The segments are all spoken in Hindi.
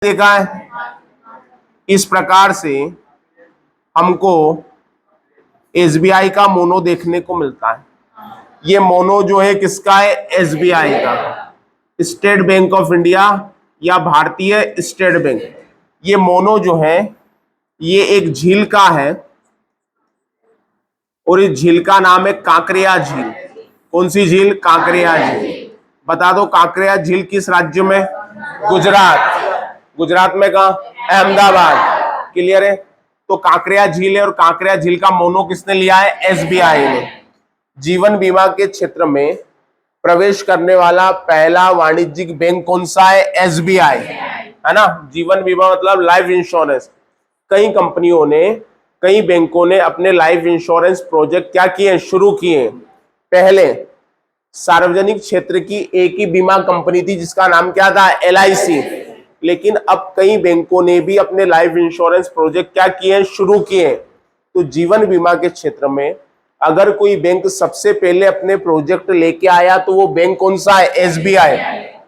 देखा है। इस प्रकार से हमको एसबीआई का मोनो देखने को मिलता है। ये मोनो जो है किसका है? एसबीआई का, स्टेट बैंक ऑफ इंडिया या भारतीय स्टेट बैंक। ये मोनो जो है ये एक झील का है और इस झील का नाम है कांकरिया झील। कौन सी झील? कांकरिया झील। बता दो कांकरिया झील किस राज्य में? गुजरात। गुजरात में कहा? अहमदाबाद। क्लियर है? तो कांकरिया झील है और कांकरिया झील का मोनो किसने लिया है? एसबीआई ने। जीवन बीमा के क्षेत्र में प्रवेश करने वाला पहला वाणिज्यिक बैंक कौन सा है? एसबीआई, है ना। जीवन बीमा मतलब लाइफ इंश्योरेंस। कई कंपनियों ने, कई बैंकों ने अपने लाइफ इंश्योरेंस प्रोजेक्ट क्या किए? शुरू किए। पहले सार्वजनिक क्षेत्र की एक ही बीमा कंपनी थी जिसका नाम क्या था? एलआईसी। लेकिन अब कई बैंकों ने भी अपने लाइफ इंश्योरेंस प्रोजेक्ट क्या किए? शुरू किए। तो जीवन बीमा के क्षेत्र में अगर कोई बैंक सबसे पहले अपने प्रोजेक्ट लेके आया तो वो बैंक कौन सा है? एसबीआई।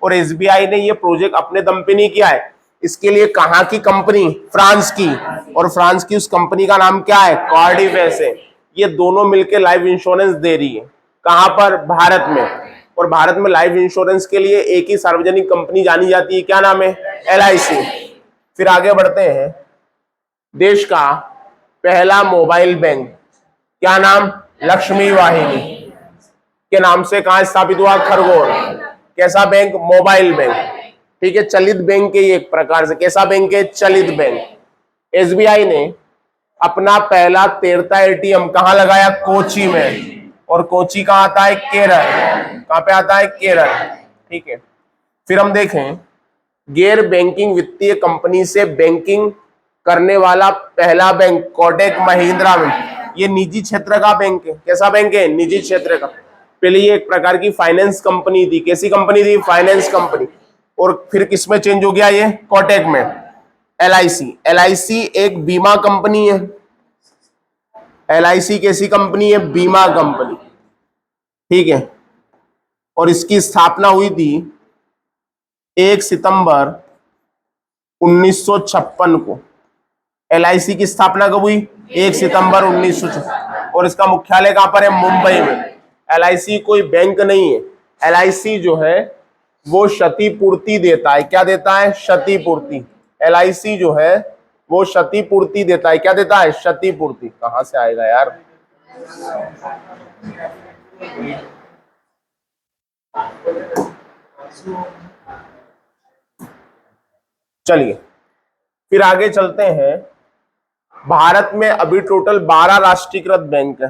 और एसबीआई ने ये प्रोजेक्ट अपने दम पे नहीं किया है। इसके लिए कहां की कंपनी? फ्रांस की। और फ्रांस की उस कंपनी का नाम क्या है? कार्डिफेस है। ये दोनों मिलकर लाइफ इंश्योरेंस दे रही है। कहां पर? भारत में। और भारत में लाइफ इंश्योरेंस के लिए एक ही सार्वजनिक कंपनी जानी जाती है, क्या नाम है? एलआईसी। फिर आगे बढ़ते हैं। देश का पहला मोबाइल बैंक, क्या नाम? लक्ष्मी वाहिनी के नाम से कहां स्थापित हुआ? खरगोन। कैसा बैंक? Mobile bank. ठीक है, चलित बैंक है एक प्रकार से। कैसा बैंक है? चलित बैंक। एसबीआई ने अपना पहला तैरता एटीएम कहां लगाया? कोची में। और कोची कहां आता है? केरल। कहां पे आता है? केरल। ठीक है। फिर हम देखें, गैर बैंकिंग वित्तीय कंपनी से बैंकिंग करने वाला पहला बैंक कोटक महिंद्रा बैंक। ये निजी क्षेत्र का बैंक है। कैसा बैंक है? निजी क्षेत्र का। पहले ये एक प्रकार की फाइनेंस कंपनी थी। कैसी कंपनी थी? Finance company. और फिर किसमें चेंज हो गया? ये कोटक में। एलआईसी। एलआईसी एक बीमा कंपनी है। एलआईसी कैसी कंपनी है? बीमा कंपनी। ठीक है। और इसकी स्थापना हुई थी 1 सितंबर 1956 को। एलआईसी की स्थापना कब हुई? 1 सितंबर 1956। और इसका मुख्यालय कहां पर है? मुंबई में। एलआईसी कोई बैंक नहीं है। एलआईसी जो है वो क्षतिपूर्ति देता है। क्या देता है? क्षतिपूर्ति। एलआईसी जो है वो क्षतिपूर्ति देता है। क्या देता है? क्षतिपूर्ति। कहां से आएगा यार? चलिए फिर आगे चलते हैं। भारत में अभी टोटल 12 राष्ट्रीयकृत बैंक है।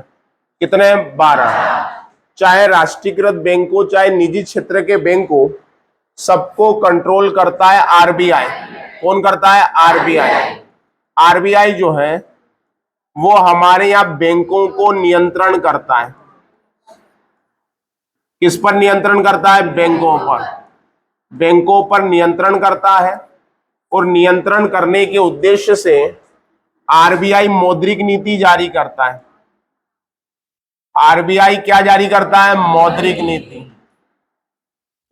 कितने? 12। चाहे राष्ट्रीयकृत बैंक हो चाहे निजी क्षेत्र के बैंक हो, सबको कंट्रोल करता है आरबीआई। कौन करता है? आरबीआई। आरबीआई जो है वो हमारे यहाँ बैंकों को नियंत्रण करता है। किस पर नियंत्रण करता है? बैंकों पर। बैंकों पर नियंत्रण करता है। और नियंत्रण करने के उद्देश्य से आरबीआई मौद्रिक नीति जारी करता है। आरबीआई क्या जारी करता है? मौद्रिक नीति।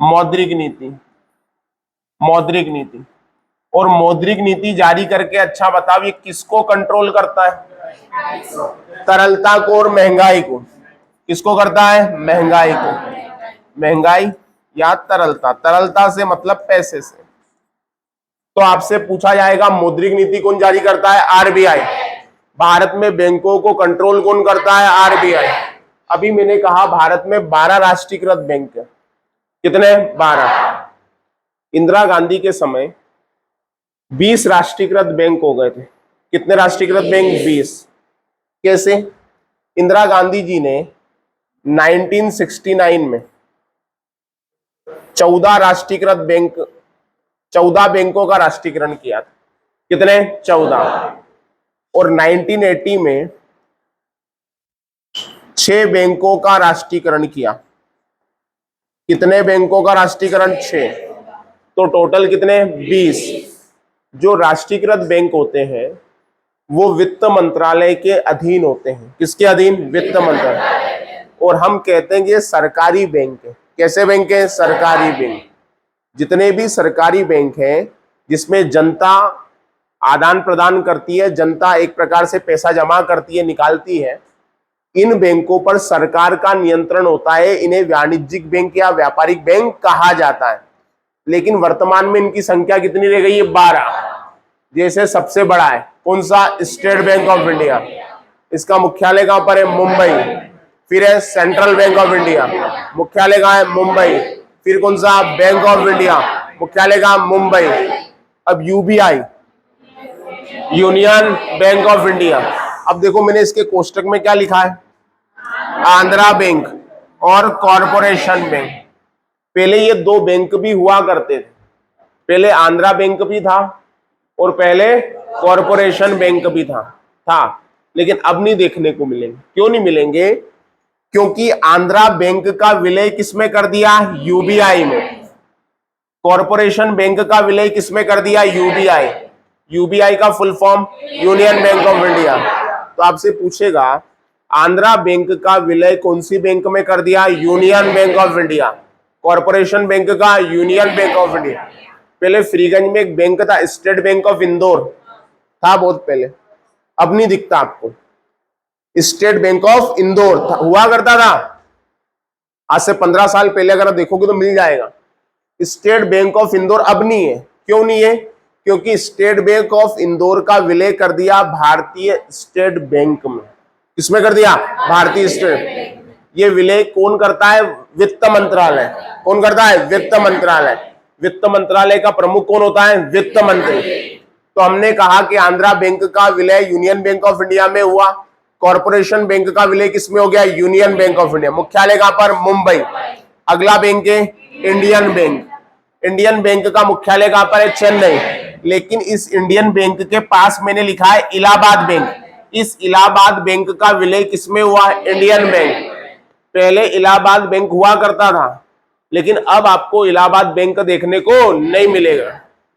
मौद्रिक नीति। मौद्रिक नीति। और मौद्रिक नीति जारी करके, अच्छा बताओ, ये किसको कंट्रोल करता है? तरलता को और महंगाई को। किसको करता है? महंगाई को। महंगाई या तरलता। तरलता से मतलब पैसे से। तो आपसे पूछा जाएगा मौद्रिक नीति कौन जारी करता है? आरबीआई। भारत में बैंकों को कंट्रोल कौन करता है? आरबीआई। अभी मैंने कहा भारत में 12 राष्ट्रीयकृत बैंक है। कितने? 12। इंदिरा गांधी के समय 20 राष्ट्रीयकृत बैंक हो गए थे। कितने राष्ट्रीयकृत बैंक? 20। कैसे? इंदिरा गांधी जी ने 1969 में 14 राष्ट्रीयकृत बैंक, 14 बैंकों का राष्ट्रीयकरण किया था। कितने? 14। और 1980 में 6 बैंकों का राष्ट्रीयकरण किया। कितने बैंकों का राष्ट्रीयकरण? 6। तो टोटल कितने? 20। जो राष्ट्रीयकृत बैंक होते हैं वो वित्त मंत्रालय के अधीन होते हैं। किसके अधीन? वित्त मंत्रालय। और हम कहते हैं कि ये सरकारी बैंक है। कैसे बैंक है? सरकारी बैंक। जितने भी सरकारी बैंक हैं जिसमें जनता आदान प्रदान करती है, जनता एक प्रकार से पैसा जमा करती है, निकालती है। इन बैंकों पर सरकार का नियंत्रण होता है। इन्हें वाणिज्यिक बैंक या व्यापारिक बैंक कहा जाता है। लेकिन वर्तमान में इनकी संख्या कितनी रह गई है? 12। जैसे सबसे बड़ा है कौन सा? State bank of India. इसका मुख्यालय कहां पर है? मुंबई। फिर है सेंट्रल बैंक ऑफ इंडिया, मुख्यालय कहां है? मुंबई। फिर कौन सा? बैंक ऑफ इंडिया, मुख्यालय कहां? मुंबई। अब UBI, union bank of India. अब देखो मैंने इसके कोष्टक में क्या लिखा है? आंध्रा बैंक और कॉरपोरेशन बैंक। पहले ये दो बैंक भी हुआ करते थे। पहले आंध्रा बैंक भी था और पहले कॉरपोरेशन बैंक भी था। लेकिन अब नहीं देखने को मिलेंगे। क्यों नहीं मिलेंगे? क्योंकि आंध्रा बैंक का विलय किसमें कर दिया? यूबीआई में। कॉरपोरेशन बैंक का विलय किसमें कर दिया? यूबीआई। यूबीआई का full form union bank of India. तो आपसे पूछेगा आंध्रा बैंक का विलय कौन सी बैंक में कर दिया? Union bank of India. Corporation bank का यूनियन बैंक ऑफ इंडिया। पहले फ्रीगंज में एक बैंक था, स्टेट बैंक ऑफ इंदौर था बहुत पहले, अब नहीं दिखता आपको। स्टेट बैंक ऑफ इंदौर हुआ करता था आज से 15 साल पहले, अगर आप देखोगे तो मिल जाएगा। स्टेट बैंक ऑफ इंदौर अब नहीं है। क्यों नहीं है? क्योंकि स्टेट बैंक ऑफ इंदौर का विलय कर दिया भारतीय स्टेट बैंक में। किसमें कर दिया? भारतीय स्टेट। ये विलय कौन करता है? वित्त मंत्रालय। कौन करता है? वित्त मंत्रालय। वित्त मंत्रालय का प्रमुख कौन होता है? वित्त मंत्री। तो हमने कहा कि आंध्रा बैंक का विलय यूनियन बैंक ऑफ इंडिया में हुआ, कॉरपोरेशन बैंक का विलय किसमें हो गया? Union bank of India. मुख्यालय कहां पर? मुंबई। अगला बैंक है इंडियन बैंक। इंडियन बैंक का मुख्यालय कहां पर है? चेन्नई। लेकिन इस इंडियन बैंक के पास मैंने लिखा है इलाहाबाद बैंक। इस इलाहाबाद बैंक का विलय किसमें हुआ? Indian bank. पहले इलाहाबाद बैंक हुआ करता था, लेकिन अब आपको इलाहाबाद बैंक देखने को नहीं मिलेगा।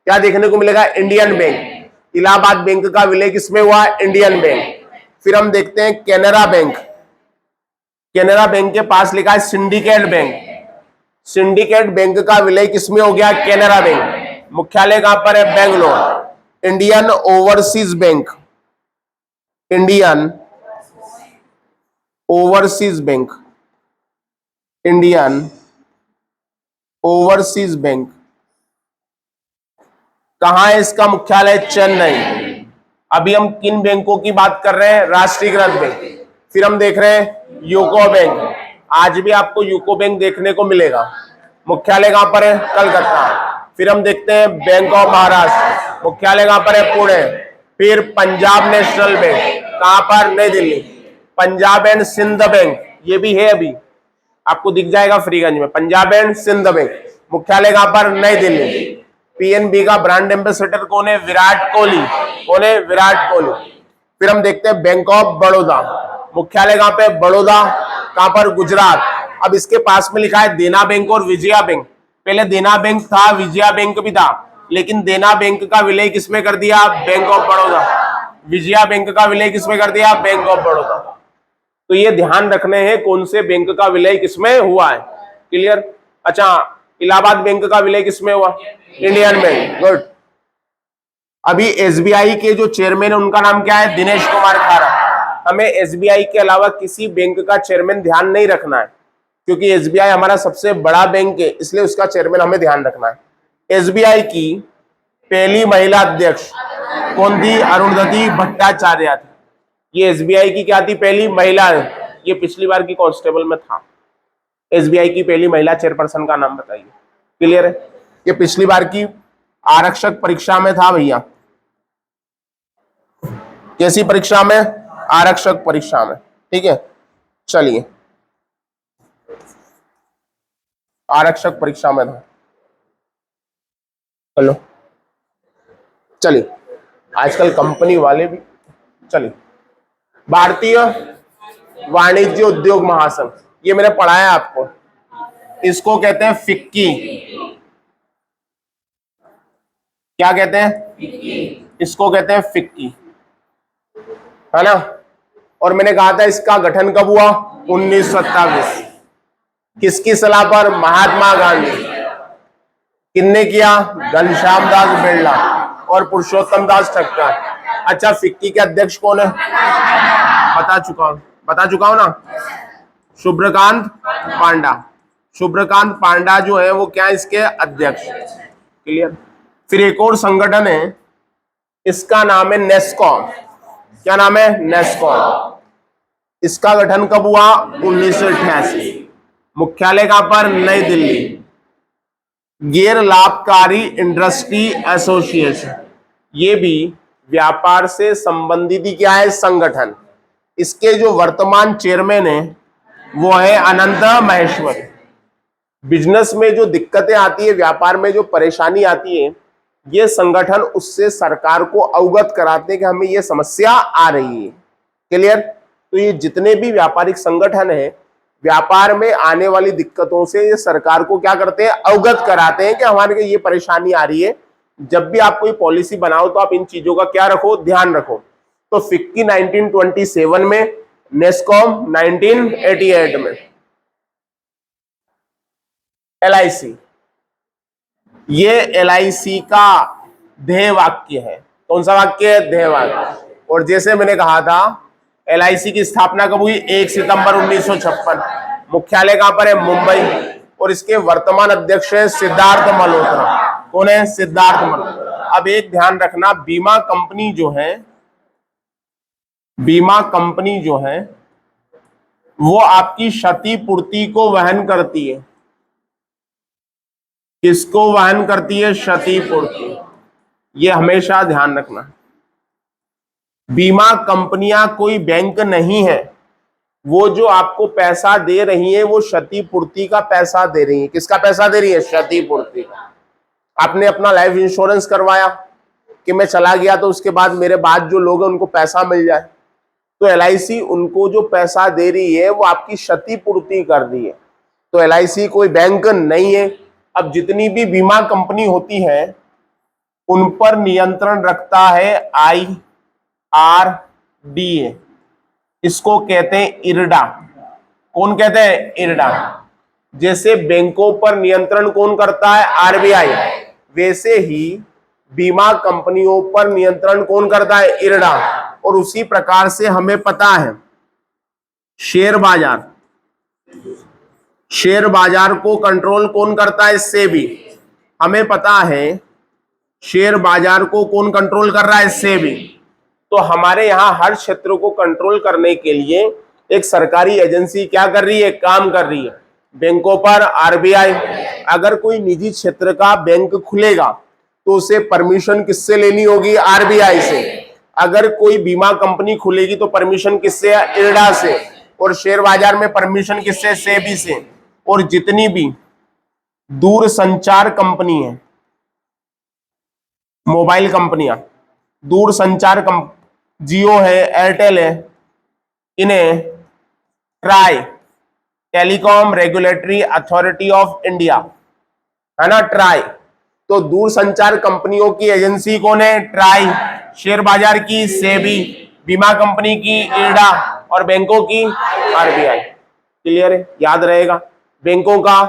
क्या देखने को मिलेगा? Indian bank. इलाहाबाद बैंक का विलय किसमें हुआ? Indian bank. फिर हम देखते हैं कैनरा बैंक। कैनरा बैंक के पास लिखा है सिंडिकेट बैंक। सिंडिकेट बैंक का विलय किसमें हो गया? कैनरा बैंक। मुख्यालय कहां पर है? Bangalore. Indian overseas bank. Indian overseas bank. Indian overseas bank कहां है? इसका मुख्यालय चेन्नई। अभी हम किन बैंकों की बात कर रहे हैं? राष्ट्रीयकृत बैंक। फिर हम देख रहे हैं यूको बैंक। आज भी आपको यूको बैंक देखने को मिलेगा। मुख्यालय कहां पर है? कलकत्ता। फिर हम देखते हैं बैंक ऑफ महाराष्ट्र। मुख्यालय कहां पर है? पुणे। फिर पंजाब नेशनल बैंक कहां पर? नई दिल्ली। पंजाब एंड सिंध बैंक ये भी है, अभी आपको दिख जाएगा फ्रीगंज में। पंजाब एंड सिंध बैंक मुख्यालय कहां पर? नई दिल्ली। पीएनबी का ब्रांड एम्बेसडर कौन है? विराट कोहली। कौन है? विराट कोहली। फिर हम देखते हैं बैंक ऑफ बड़ौदा। मुख्यालय कहां पे? बड़ौदा। कहां पर? गुजरात। अब इसके पास में लिखा है देना बैंक और विजया बैंक। पहले देना बैंक था, विजया बैंक भी था, लेकिन देना बैंक का विलय किसमें कर दिया? Bank of Baroda. Vijaya bank का विलय किसमें कर दिया? Bank of Baroda. तो ये ध्यान रखने हैं कौन से बैंक का विलय किसमें हुआ है। क्लियर? अच्छा, इलाहाबाद बैंक का विलय किसमें हुआ? Indian bank. गुड। अभी एसबीआई के जो चेयरमैन है उनका नाम क्या है? दिनेश कुमार खारा। हमें एसबीआई के अलावा किसी बैंक का चेयरमैन ध्यान नहीं रखना है, क्योंकि एसबीआई हमारा सबसे बड़ा बैंक है, इसलिए उसका चेयरमैन हमें ध्यान रखना है। एसबीआई की पहली महिला अध्यक्ष कौन थी? अरुंधति भट्टाचार्य थी। ये एसबीआई की क्या थी? पहली महिला। ये पिछली बार की कांस्टेबल में था। एसबीआई की पहली महिला चेयरपर्सन का नाम बताइए। क्लियर है? ये पिछली बार की आरक्षक परीक्षा में था भैया। कैसी परीक्षा में? आरक्षक परीक्षा में। ठीक है, चलिए, आरक्षक परीक्षा में था। चलो चलिए, आजकल कंपनी वाले भी। चलिए, भारतीय वाणिज्य उद्योग महासंघ, ये मैंने पढ़ाया आपको। इसको कहते हैं फिक्की। क्या कहते हैं? इसको कहते हैं फिक्की, है ना। और मैंने कहा था इसका गठन कब हुआ? 1927। किसकी सलाह पर? महात्मा गांधी। किसने किया? घनश्याम दास बिरला और पुरुषोत्तम दास ठक्कर। अच्छा, फिक्की के अध्यक्ष कौन है? बता चुका हूं ना, शुभ्रकांत पांडा। शुभ्रकांत पांडा जो है वो क्या है? इसके अध्यक्ष। क्लियर। फिर एक और संगठन है, इसका नाम है नेस्कॉम। क्या नाम है? नेस्कॉम। इसका गठन कब हुआ? 1988। मुख्यालय कहां पर? नई दिल्ली। गैर लाभकारी इंडस्ट्री एसोसिएशन, ये भी व्यापार से संबंधित ही क्या है? संगठन। इसके जो वर्तमान चेयरमैन है वो है अनंत महेश्वरी। बिजनेस में जो दिक्कतें आती है, व्यापार में जो परेशानी आती है, ये संगठन उससे सरकार को अवगत कराते हैं कि हमें ये समस्या आ रही है। क्लियर। तो ये जितने भी व्यापारिक संगठन है, व्यापार में आने वाली दिक्कतों से ये सरकार को क्या करते हैं? अवगत कराते हैं कि हमारे ये परेशानी आ रही है। जब भी आप कोई पॉलिसी बनाओ तो आप इन चीजों का क्या रखो? ध्यान रखो। तो फिक्की 1927 में, नेस्कॉम 1988 में। LIC, ये LIC का ध्येय वाक्य है। कौन सा वाक्य है? ध्येय वाक्य। और जैसे मैंने कहा था, LIC की स्थापना कब हुई? 1 सितंबर 1956। मुख्यालय कहां पर है? मुंबई। और इसके वर्तमान अध्यक्ष है सिद्धार्थ मल्होत्रा। कौन है? सिद्धार्थ मल्होत्रा। अब एक ध्यान रखना, बीमा कंपनी जो है वो आपकी क्षतिपूर्ति को वहन करती है। किसको वहन करती है? क्षतिपूर्ति। ये हमेशा ध्यान रखना। बीमा कंपनियां कोई बैंक नहीं है। वो जो आपको पैसा दे रही है वो क्षतिपूर्ति का पैसा दे रही है। किसका पैसा दे रही है? क्षतिपूर्ति का। आपने अपना लाइफ इंश्योरेंस करवाया कि मैं चला गया तो उसके बाद मेरे बाद जो लोग हैं उनको पैसा मिल जाए, तो LIC उनको जो पैसा दे रही है वो आपकी क्षतिपूर्ति कर रही है। तो LIC कोई बैंक नहीं है। अब जितनी भी बीमा कंपनी होती है उन पर नियंत्रण रखता है IRDA। इसको कहते हैं IRDA। कौन कहते हैं? IRDA। जैसे बैंकों पर नियंत्रण कौन करता है? RBI। वैसे ही बीमा कंपनियों पर नियंत्रण कौन करता है? IRDA। और उसी प्रकार से हमें पता है शेयर बाजार को कंट्रोल कौन करता है? SEBI। हमें पता है शेयर बाजार को कौन कंट्रोल कर रहा है? SEBI। तो हमारे यहाँ हर क्षेत्र को कंट्रोल करने के लिए एक सरकारी एजेंसी क्या कर रही है? काम कर रही है। बैंकों पर RBI। अगर कोई निजी क्षेत्र का बैंक खुलेगा तो उसे परमिशन किससे लेनी होगी? RBI से। अगर कोई बीमा कंपनी खुलेगी तो परमिशन किससे? IRDA से। और शेयर बाजार में परमिशन किससे? SEBI से। और जितनी भी दूर संचार कंपनी है, मोबाइल कंपनियां, दूर संचार जियो है, एयरटेल है, इन्हें try, telecom regulatory authority of India, है ना, ट्राई। तो दूर संचार कंपनियों की एजेंसी कौन है? ट्राई। शेयर बाजार की SEBI, बीमा कंपनी की IRDA और बैंकों की RBI। क्लियर है? याद रहेगा। बैंकों का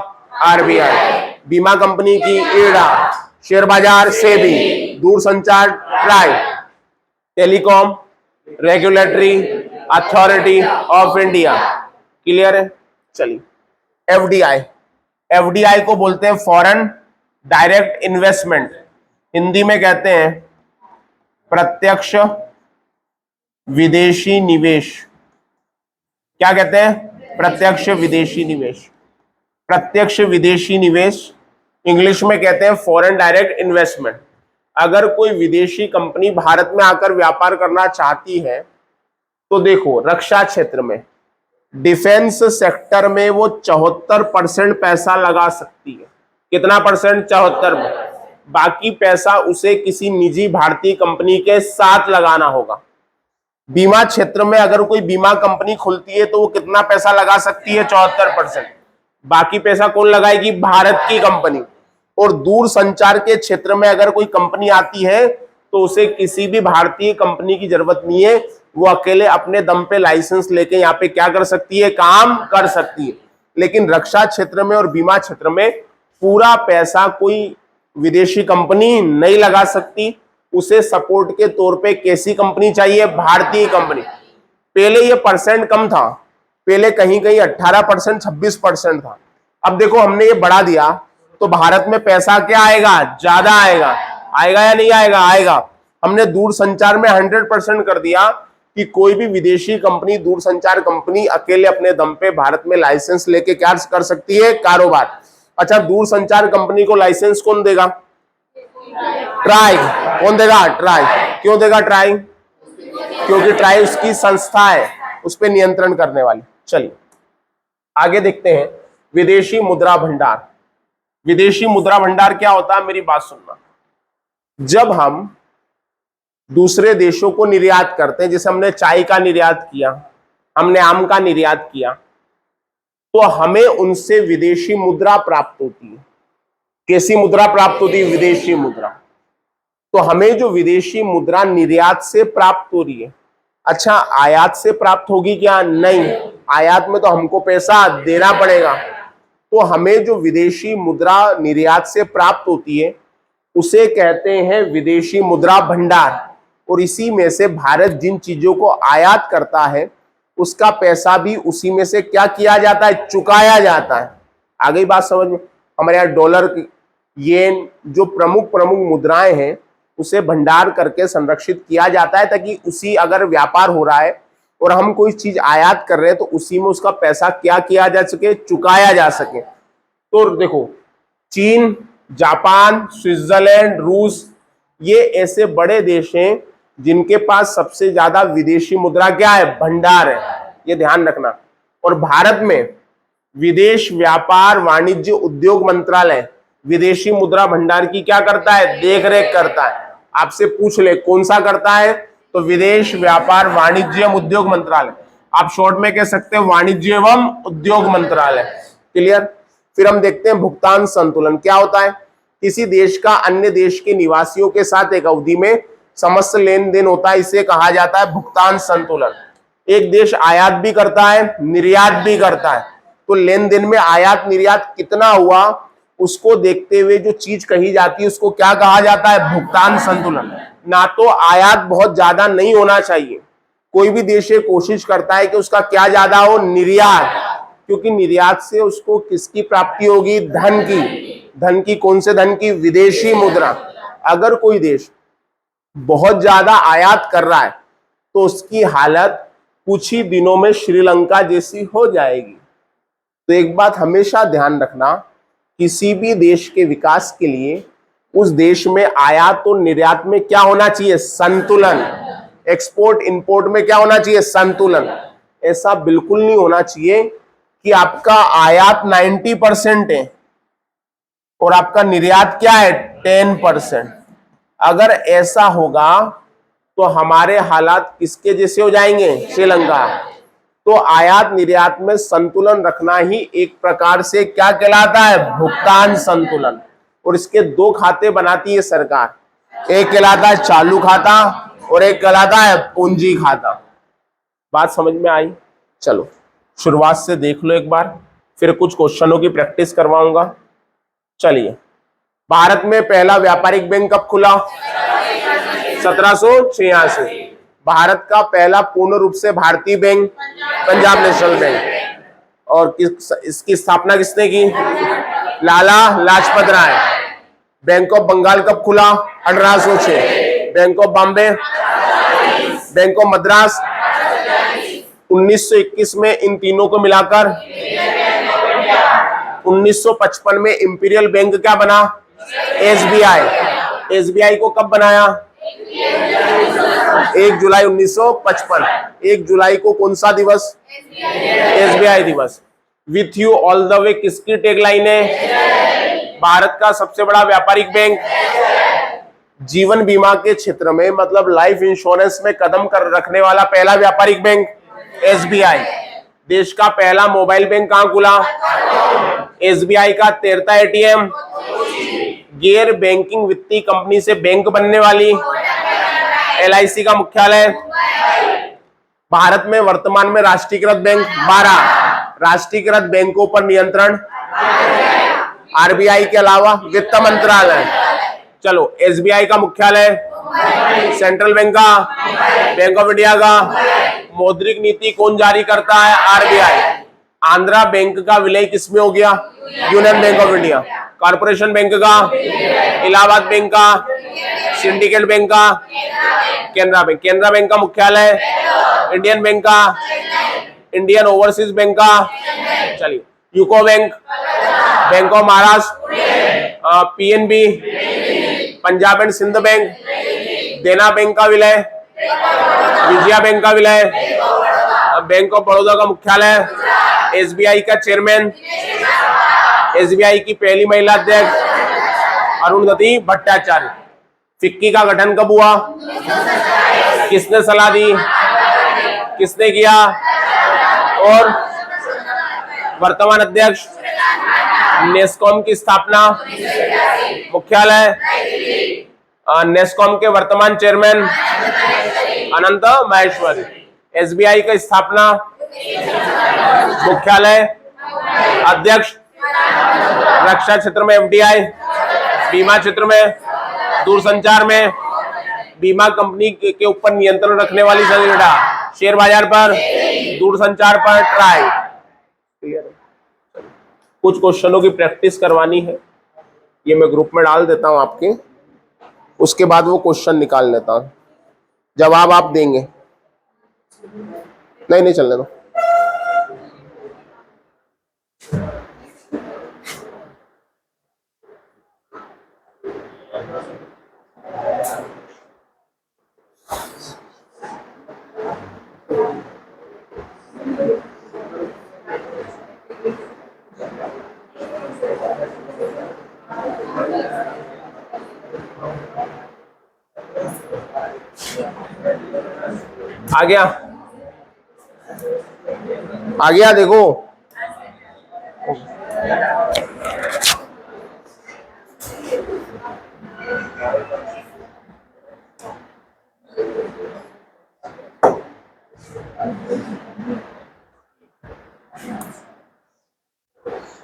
RBI, बीमा कंपनी की IRDA, शेयर बाजार SEBI, दूर संचार try, telecom regulatory authority of India. Clear है? चलिए, FDI को बोलते हैं फॉरेन डायरेक्ट इन्वेस्टमेंट। हिंदी में कहते हैं प्रत्यक्ष विदेशी निवेश। क्या कहते हैं? प्रत्यक्ष विदेशी निवेश। प्रत्यक्ष विदेशी निवेश इंग्लिश में कहते हैं फॉरेन डायरेक्ट इन्वेस्टमेंट। अगर कोई विदेशी कंपनी भारत में आकर व्यापार करना चाहती है तो देखो, रक्षा क्षेत्र में, डिफेंस सेक्टर में वो 74% पैसा लगा सकती है। कितना परसेंट? 74। बाकी पैसा उसे किसी निजी भारतीय कंपनी के साथ लगाना होगा। बीमा क्षेत्र में अगर कोई बीमा कंपनी खुलती है तो वो कितना पैसा लगा सकती है? 74%। बाकी पैसा कौन लगाएगी? भारत की कंपनी। और दूर संचार के क्षेत्र में अगर कोई कंपनी आती है तो उसे किसी भी भारतीय कंपनी की जरूरत नहीं है। वो अकेले अपने दम पे लाइसेंस लेके यहाँ पे क्या कर सकती है? काम कर सकती है। लेकिन रक्षा क्षेत्र में और बीमा क्षेत्र में पूरा पैसा कोई विदेशी कंपनी नहीं लगा सकती, उसे सपोर्ट के तौर पे कैसी कंपनी चाहिए? भारतीय कंपनी। पहले ये परसेंट कम था, पहले कहीं कहीं 18%, 26% था। अब देखो हमने ये बढ़ा दिया तो भारत में पैसा क्या आएगा? ज्यादा आएगा। आएगा या नहीं आएगा? आएगा। हमने दूरसंचार में 100% कर दिया कि कोई भी विदेशी कंपनी, दूरसंचार कंपनी अकेले अपने दम पे भारत में लाइसेंस लेके क्या कर सकती है? कारोबार। अच्छा, दूरसंचार कंपनी को लाइसेंस कौन देगा? ट्राई। कौन देगा? ट्राई। क्यों देगा ट्राई? क्योंकि ट्राई उसकी संस्था है, उस पर नियंत्रण करने वाली। चलिए आगे देखते हैं, विदेशी मुद्रा भंडार। विदेशी मुद्रा भंडार क्या होता है? मेरी बात सुनना। जब हम दूसरे देशों को निर्यात करते हैं, जैसे हमने चाय का निर्यात किया, हमने आम का निर्यात किया, तो हमें उनसे विदेशी मुद्रा प्राप्त होती है। कैसी मुद्रा प्राप्त होती है? विदेशी मुद्रा। तो हमें जो विदेशी मुद्रा निर्यात से प्राप्त हो रही है, अच्छा आयात से प्राप्त होगी क्या? नहीं, आयात में तो हमको पैसा देना पड़ेगा। तो हमें जो विदेशी मुद्रा निर्यात से प्राप्त होती है उसे कहते हैं विदेशी मुद्रा भंडार। और इसी में से भारत जिन चीजों को आयात करता है उसका पैसा भी उसी में से क्या किया जाता है? चुकाया जाता है। आ गई बात समझ में? हमारे यहाँ डॉलर, येन, जो प्रमुख प्रमुख मुद्राएं हैं उसे भंडार करके संरक्षित किया जाता है, ताकि उसी अगर व्यापार हो रहा है और हम कोई चीज आयात कर रहे हैं तो उसी में उसका पैसा क्या किया जा सके? चुकाया जा सके। तो देखो, चीन, जापान, स्विट्जरलैंड, रूस, ये ऐसे बड़े देश हैं जिनके पास सबसे ज्यादा विदेशी मुद्रा क्या है? भंडार है। ये ध्यान रखना। और भारत में विदेश व्यापार वाणिज्य उद्योग मंत्रालय विदेशी मुद्रा भंडार की क्या करता है? देखरेख करता है। आपसे पूछ ले कौन सा करता है, तो विदेश व्यापार वाणिज्य एवं उद्योग मंत्रालय। आप शॉर्ट में कह सकते हैं वाणिज्य एवं उद्योग मंत्रालय। क्लियर? फिर हम देखते हैं भुगतान संतुलन क्या होता है। किसी देश का अन्य देश के निवासियों के साथ एक अवधि में समस्त लेन देन होता है, इसे कहा जाता है भुगतान संतुलन। एक देश आयात भी करता है, निर्यात भी करता है, तो लेन देन में आयात निर्यात कितना हुआ उसको देखते हुए जो चीज कही जाती है उसको क्या कहा जाता है? भुगतान संतुलन। ना तो आयात बहुत ज्यादा नहीं होना चाहिए, कोई भी देश ये कोशिश करता है कि उसका क्या ज्यादा हो? निर्यात, क्योंकि निर्यात से उसको किसकी प्राप्ति होगी? धन की। धन की, कौन से धन की? विदेशी मुद्रा। अगर कोई देश बहुत ज्यादा आयात कर रहा है तो उसकी हालत कुछ ही दिनों में श्रीलंका जैसी हो जाएगी। तो एक बात हमेशा ध्यान रखना, किसी भी देश के विकास के लिए उस देश में आयात और निर्यात में क्या होना चाहिए? संतुलन। एक्सपोर्ट इंपोर्ट में क्या होना चाहिए? संतुलन। ऐसा बिल्कुल नहीं होना चाहिए कि आपका आयात 90% है और आपका निर्यात क्या है? 10%। अगर ऐसा होगा तो हमारे हालात किसके जैसे हो जाएंगे? श्रीलंका। तो आयात निर्यात में संतुलन रखना ही एक प्रकार से क्या कहलाता है? भुगतान संतुलन। और इसके दो खाते बनाती है सरकार, एक कहलाता है चालू खाता और एक कहलाता है पूंजी खाता। बात समझ में आई? चलो शुरुआत से देख लो एक बार, फिर कुछ क्वेश्चनों की प्रैक्टिस करवाऊंगा। चलिए, भारत में पहला व्यापारिक बैंक कब खुला? 1786। भारत का पहला पूर्ण रूप से भारतीय बैंक पंजाब नेशनल बैंक। और इसकी स्थापना किसने की? लाला लाजपत राय। बैंक ऑफ बंगाल कब खुला? 1806। Bank of Bombay, bank of Madras 1921 में। इन तीनों को मिलाकर 1955 में इंपीरियल बैंक क्या बना? एसबीआई। एसबीआई को कब बनाया? 1 जुलाई 1955। 1 जुलाई को कौन सा दिवस? एसबीआई दिवस। With you all the way किसकी टैगलाइन है? भारत का सबसे बड़ा व्यापारिक बैंक। जीवन बीमा के क्षेत्र में, मतलब लाइफ इंश्योरेंस में कदम कर रखने वाला पहला व्यापारिक बैंक एसबीआई। देश का पहला मोबाइल बैंक कहां खुला? एसबीआई का तैरता एटीएम। गैर बैंकिंग वित्तीय कंपनी से बैंक बनने वाली एलआईसी का मुख्यालय। भारत में वर्तमान में राष्ट्रीयकृत बैंक 12। राष्ट्रीयकृत बैंकों पर नियंत्रण आरबीआई के अलावा वित्त मंत्रालय। चलो, एसबीआई का मुख्यालय, सेंट्रल बैंक का, बैंक ऑफ इंडिया का। मौद्रिक नीति कौन जारी करता है? आरबीआई। आंध्रा बैंक का विलय किसमें हो गया? Union bank of India. Corporation bank का, इलाहाबाद बैंक का, सिंडिकेट बैंक का, केनरा बैंक। केनरा बैंक का मुख्यालय, इंडियन बैंक का, इंडियन ओवरसीज बैंक का, चलिए, UCO bank, bank of Maharashtra, PNB, Punjab and Sind bank, Dena bank का विलय, विजया बैंक का विलय, बैंक ऑफ बड़ौदा का मुख्यालय, एसबीआई का चेयरमैन, एसबीआई की पहली महिला अध्यक्ष अरुणधति भट्टाचार्य। फिक्की का गठन कब हुआ? किसने सलाह दी? किसने किया? और वर्तमान अध्यक्ष? नेस्कॉम की स्थापना, मुख्यालय, नेस्कॉम के वर्तमान चेयरमैन अनंत माहेश्वरी। एसबीआई का स्थापना, मुख्यालय, अध्यक्ष, रक्षा क्षेत्र में एफडीआई, बीमा क्षेत्र में, दूरसंचार में, बीमा कंपनी के ऊपर नियंत्रण रखने वाली संगठन, शेयर बाजार पर, दूरसंचार पर ट्राई। क्लियर है? कुछ क्वेश्चनों की प्रैक्टिस करवानी है, ये मैं ग्रुप में डाल देता हूं आपके, उसके बाद वो क्वेश्चन निकाल लेता हूं, जवाब आप देंगे। नहीं चलने दो। आ गया? आ गया? देखो,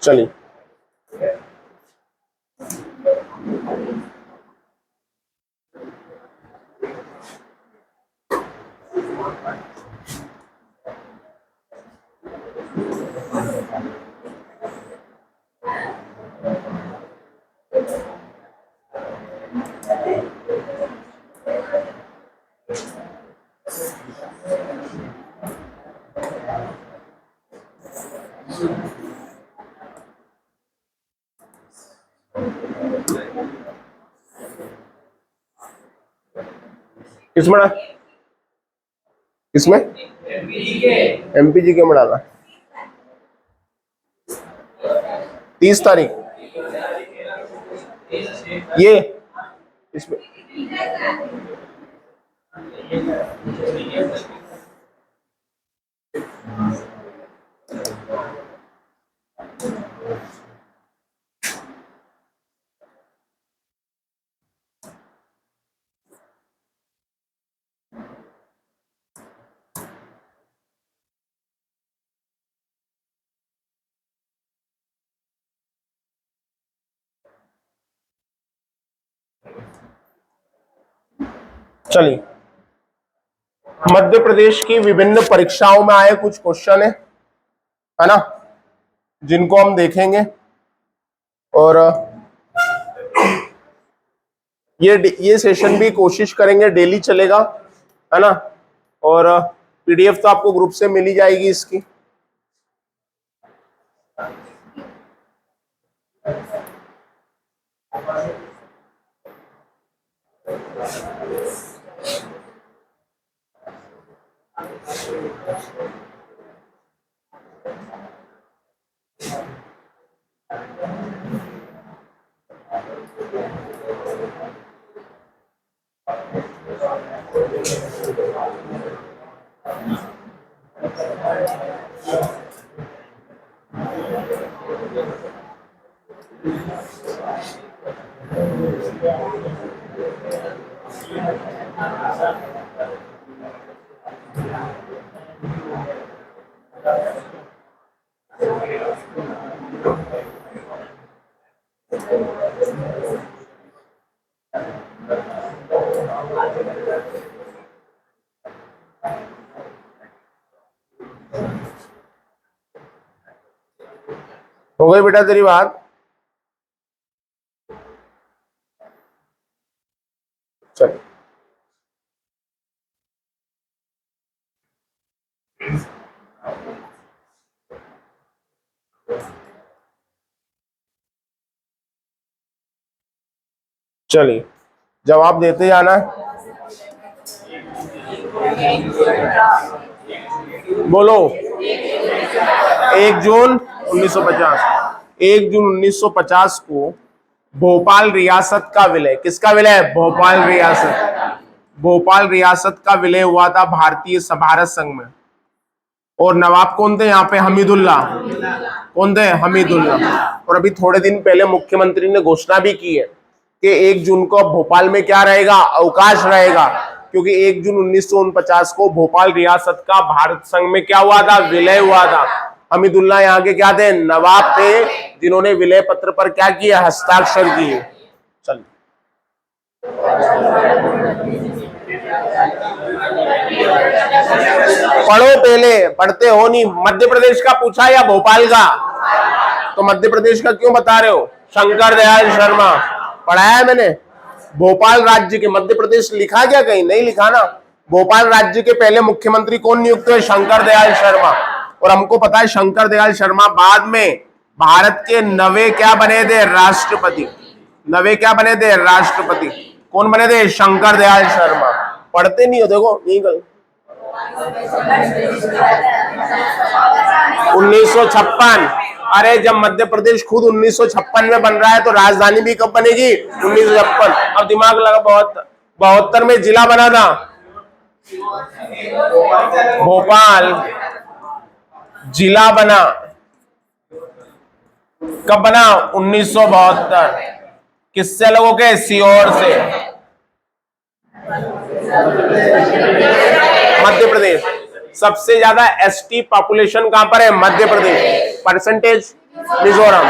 चलिए, किसमें किसमें एमपीजी के में डाला? 30 तारीख ये इसमें चलिए, मध्य प्रदेश की विभिन्न परीक्षाओं में आए कुछ क्वेश्चन है ना, जिनको हम देखेंगे। और ये सेशन भी कोशिश करेंगे डेली चलेगा, है ना। और पीडीएफ तो आपको ग्रुप से मिल ही जाएगी इसकी। हो गई बेटा तेरी बात? चल चलिए जवाब देते जाना। बोलो। 1 जून 1950। 1 जून 1950 को भोपाल रियासत का विलय, किसका विलय? भोपाल रियासत। भोपाल रियासत का विलय हुआ था भारतीय भारत संघ में। और नवाब कौन थे यहाँ पे? हमीदुल्ला। कौन थे? हमीदुल्ला। और अभी थोड़े दिन पहले मुख्यमंत्री ने घोषणा भी की है कि 1 जून को भोपाल में क्या रहेगा? अवकाश रहेगा, क्योंकि 1 जून 1949 को भोपाल रियासत का भारत संघ में क्या हुआ था? विलय हुआ था। हमीदुल्ला यहाँ के क्या थे? नवाब थे, जिन्होंने विलय पत्र पर क्या किया? हस्ताक्षर किए। चल पढ़ो, पहले पढ़ते हो नहीं। मध्य प्रदेश का पूछा या भोपाल का? तो मध्य प्रदेश का क्यों बता रहे हो? शंकर दयाल शर्मा पढ़ाया है मैंने। भोपाल राज्य के, मध्य प्रदेश लिखा क्या कहीं? नहीं लिखा ना। भोपाल राज्य के पहले मुख्यमंत्री कौन नियुक्त हुए? शंकर दयाल शर्मा। और हमको पता है शंकर दयाल शर्मा बाद में भारत के नवे क्या बने थे? राष्ट्रपति। नवे क्या बने थे? राष्ट्रपति। कौन बने थे? शंकर दयाल शर्मा। पढ़ते नहीं हो, देखो यही गल। 1956। अरे जब मध्य प्रदेश खुद 1956 में बन रहा है तो राजधानी भी कब बनेगी? 1956। अब दिमाग लगा। 72 में जिला बना था भोपाल। जिला बना कब बना? 1972। किससे लोगों के? सीहोर से। मध्य प्रदेश। सबसे ज्यादा एसटी पॉपुलेशन कहां पर है? मध्य प्रदेश। परसेंटेज? मिजोरम।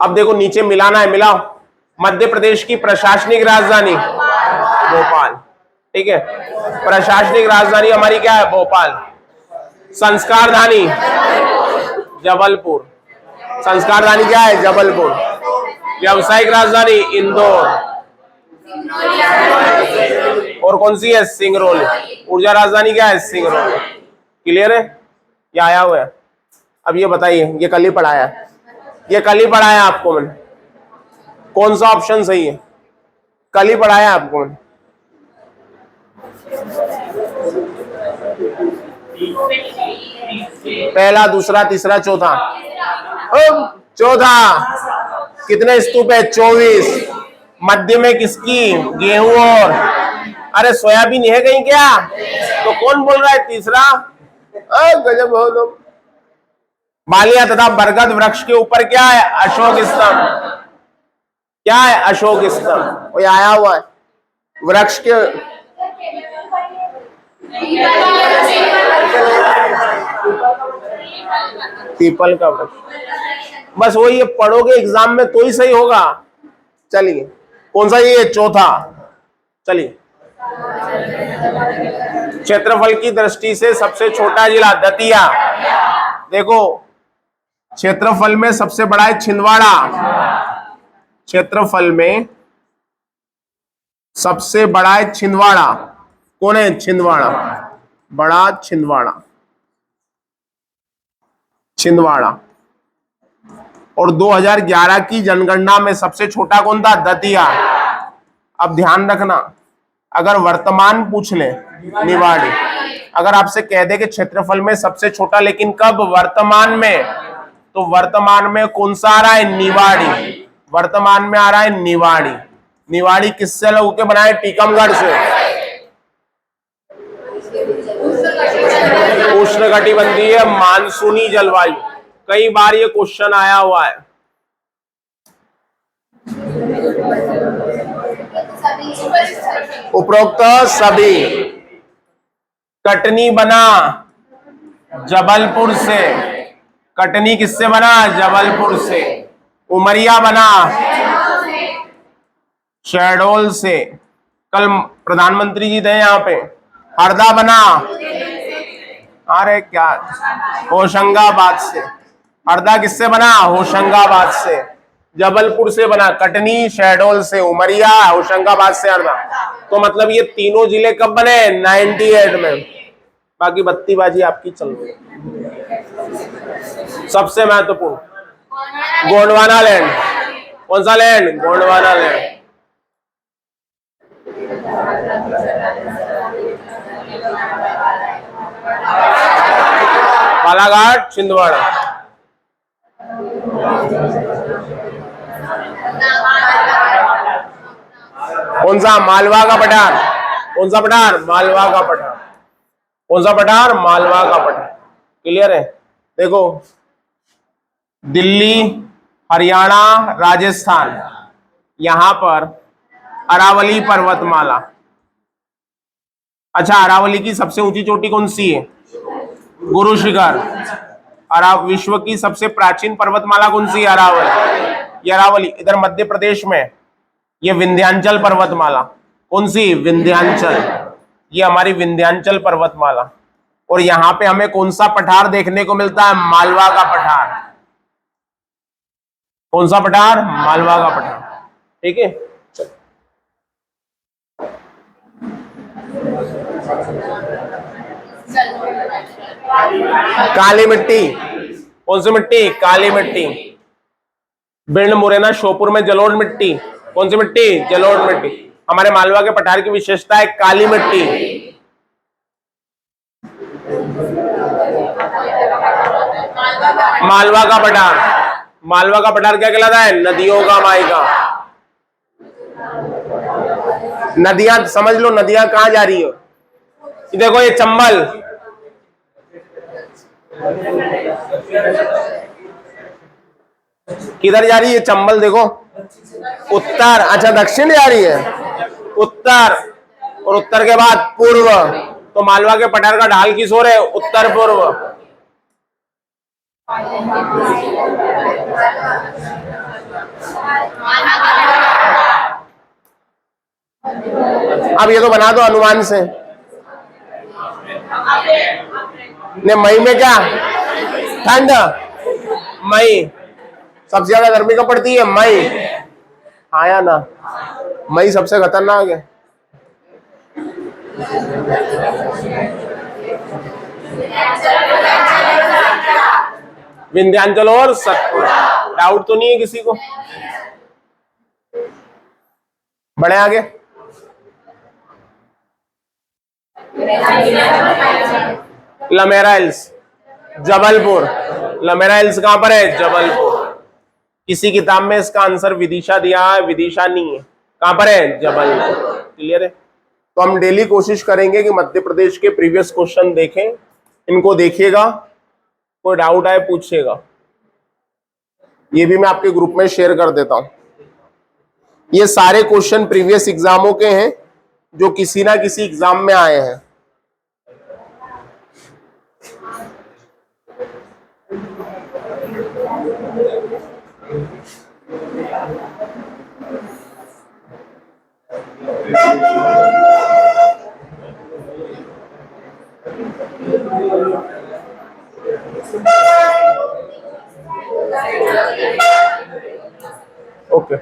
अब देखो नीचे मिलाना है, मिलाओ। मध्य प्रदेश की प्रशासनिक राजधानी भोपाल, ठीक है। प्रशासनिक राजधानी हमारी क्या है? भोपाल। संस्कारधानी जबलपुर। संस्कारधानी क्या है? जबलपुर। व्यावसायिक राजधानी इंदौर। और कौन सी है? सिंगरौली। ऊर्जा राजधानी क्या है? सिंगरौली। क्लियर है? ये आया हुआ है। अब ये बताइए, ये कल ही पढ़ाया है, ये कल ही पढ़ाया आपको मैंने। कौन सा ऑप्शन सही है? कल ही पढ़ाया आपको मैंने। पहला, दूसरा, तीसरा, चौथा। चौथा। कितने स्तूप है? 24। मध्य में किसकी? गेहूं और अरे सोयाबीन है कहीं क्या? तो कौन बोल रहा है? तीसरा। गजब हो तुम। बालिया तथा बरगद वृक्ष के ऊपर क्या है? अशोक स्तंभ। क्या है? अशोक स्तंभ। वो आया हुआ है वृक्ष के। पीपल का वृक्ष। बस वो ये पढ़ोगे एग्जाम में तो ही सही होगा। चलिए कौन सा? ये चौथा। चलिए क्षेत्रफल की दृष्टि से सबसे छोटा जिला दतिया। देखो क्षेत्रफल में सबसे बड़ा है छिंदवाड़ा। क्षेत्रफल में सबसे बड़ा है छिंदवाड़ा। कौन है? छिंदवाड़ा। बड़ा छिंदवाड़ा। छिंदवाड़ा। और 2011 की जनगणना में सबसे छोटा कौन था? दतिया। अब ध्यान रखना, अगर वर्तमान पूछ ले निवाड़ी, अगर आपसे कह दे कि क्षेत्रफल में सबसे छोटा लेकिन कब? वर्तमान में, तो वर्तमान में कौन सा आ रहा है? निवाड़ी। वर्तमान में आ रहा है निवाड़ी। निवाड़ी किससे लोग के बनाए? टीकमगढ़ से। उष्णकटिबंधीय मानसूनी जलवायु। कई बार ये क्वेश्चन आया हुआ है। उपरोक्त सभी। कटनी बना जबलपुर से। कटनी किससे बना? जबलपुर से। उमरिया बना शहडोल से। कल प्रधानमंत्री जी थे यहाँ पे। हरदा बना, अरे क्या, होशंगाबाद से। हरदा किससे बना? होशंगाबाद से। जबलपुर से बना, कटनी, शहडोल से उमरिया, होशंगाबाद से हरदा। तो मतलब ये तीनों जिले कब बने? 98 में। बाकी बत्तीबाजी आपकी चल रही है। सबसे महत्वपूर्ण गोंडवाना लैंड। कौन सा लैंड? गोंडवाना लैंड। बालाघाट, छिंदवाड़ा। कौन सा? मालवा का पठार। कौन सा पठार? मालवा का पठार। कौन सा पठार? मालवा का पठार। क्लियर है? देखो, दिल्ली, हरियाणा, राजस्थान, यहां पर अरावली पर्वतमाला। अच्छा, अरावली की सबसे ऊंची चोटी कौन सी है? गुरु शिखर। विश्व की सबसे प्राचीन पर्वतमाला कौन सी है? अरावली। ये अरावली इधर मध्य प्रदेश में, ये विंध्याचल पर्वतमाला। कौन सी? विंध्याचल। ये हमारी विंध्याचल पर्वतमाला। और यहां पे हमें कौन सा पठार देखने को मिलता है? मालवा का पठार। कौन सा पठार? मालवा का पठार। ठीक है। काली मिट्टी। कौन सी मिट्टी? काली मिट्टी। भिंड, मुरैना, श्योपुर में जलोढ़ मिट्टी। कौन सी मिट्टी? जलोढ़ मिट्टी। हमारे मालवा के पठार की विशेषता है काली मिट्टी। मालवा का पठार, मालवा का पठार क्या कहलाता है? नदियों का मायका। नदियां समझ लो, नदियां कहां जा रही है? देखो ये चंबल, किधर जा रही है? चंबल देखो, उत्तर। अच्छा, दक्षिण जा रही है, उत्तर। और उत्तर के बाद पूर्व। तो मालवा के पठार का ढाल किस ओर है? उत्तर पूर्व। अब ये तो बना दो अनुमान से। ने मई में क्या? ठंड। मई सबसे ज्यादा गर्मी कब पड़ती है? मई। आया ना, मई सबसे खतरनाक है। विंध्याचल और सतपुड़ा। डाउट तो नहीं है किसी को? बढ़े आगे। लमेरा हिल्स, जबलपुर। लमेरा हिल्स कहां पर है? जबलपुर। किसी किताब में इसका आंसर विदिशा दिया है, विदिशा नहीं है। कहां पर है? जबलपुर। क्लियर है? तो हम डेली कोशिश करेंगे कि मध्य प्रदेश के प्रीवियस क्वेश्चन देखें, इनको देखिएगा, कोई डाउट आए पूछिएगा। ये भी मैं आपके ग्रुप में शेयर कर देता हूं। ये सारे क्वेश्चन प्रीवियस एग्जामों के हैं जो किसी ना किसी एग्जाम में आए हैं। ओके।